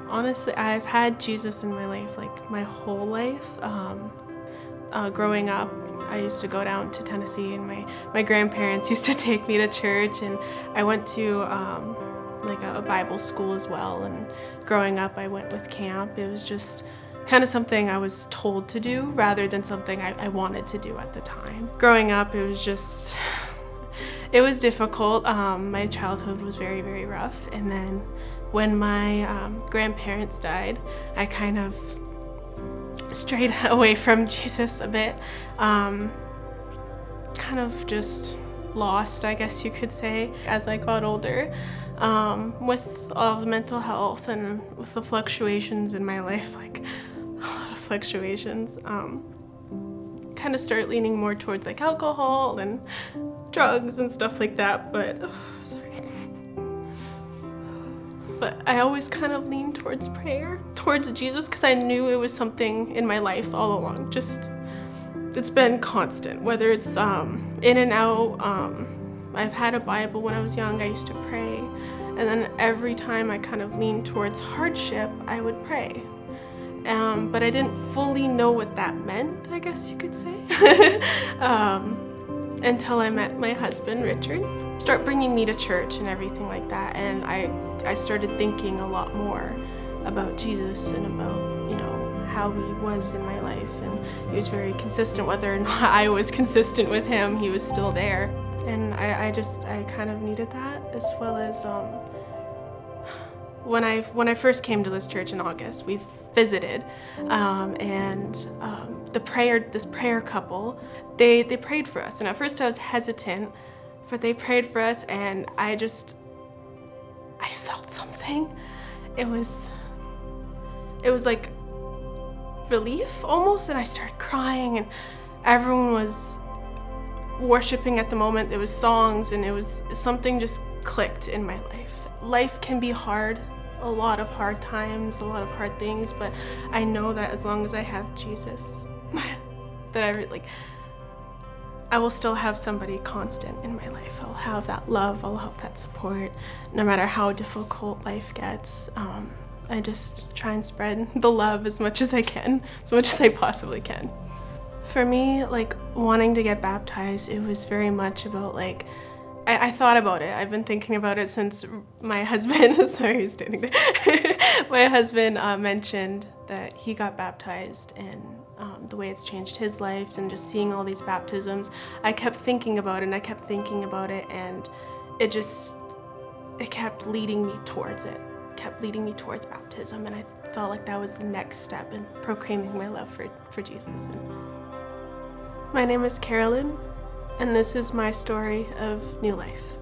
Honestly, I've had Jesus in my life like my whole life. Growing up, I used to go down to Tennessee, and my grandparents used to take me to church, and I went to like a Bible school as well. And growing up, I went with camp. It was just kind of something I was told to do rather than something I wanted to do at the time. Growing up, it was just, it was difficult. My childhood was very, very rough. And then when my grandparents died, I kind of strayed away from Jesus a bit. Kind of just lost, I guess you could say, as I got older. With all the mental health and with the fluctuations in my life, like a lot of fluctuations, kind of start leaning more towards like alcohol and drugs and stuff like that. But I always kind of leaned towards prayer, towards Jesus, because I knew it was something in my life all along. Just, it's been constant, whether it's in and out. I've had a Bible when I was young. I used to pray. And then every time I kind of leaned towards hardship, I would pray. But I didn't fully know what that meant, I guess you could say, until I met my husband, Richard. Start bringing me to church and everything like that. And I started thinking a lot more about Jesus and about, you know, how he was in my life. And he was very consistent. Whether or not I was consistent with him, he was still there. And I kind of needed that, as well as when I first came to this church in August, we visited, and this prayer couple, they prayed for us. And at first I was hesitant, but they prayed for us, and I felt something. It was like relief almost, and I started crying, and everyone was worshiping at the moment. It was songs, and it was something just clicked in my life. Life can be hard, a lot of hard times, a lot of hard things, but I know that as long as I have Jesus, that I will still have somebody constant in my life. I'll have that love, I'll have that support, no matter how difficult life gets. I just try and spread the love as much as I can, as much as I possibly can. For me, like, wanting to get baptized, it was very much about, like, I thought about it. I've been thinking about it since my husband, sorry, he's standing there. My husband mentioned that he got baptized, and the way it's changed his life, and just seeing all these baptisms, I kept thinking about it, and I kept thinking about it, and it kept leading me towards it. Kept leading me towards baptism, and I felt like that was the next step in proclaiming my love for Jesus. My name is Carolyn, and this is my story of new life.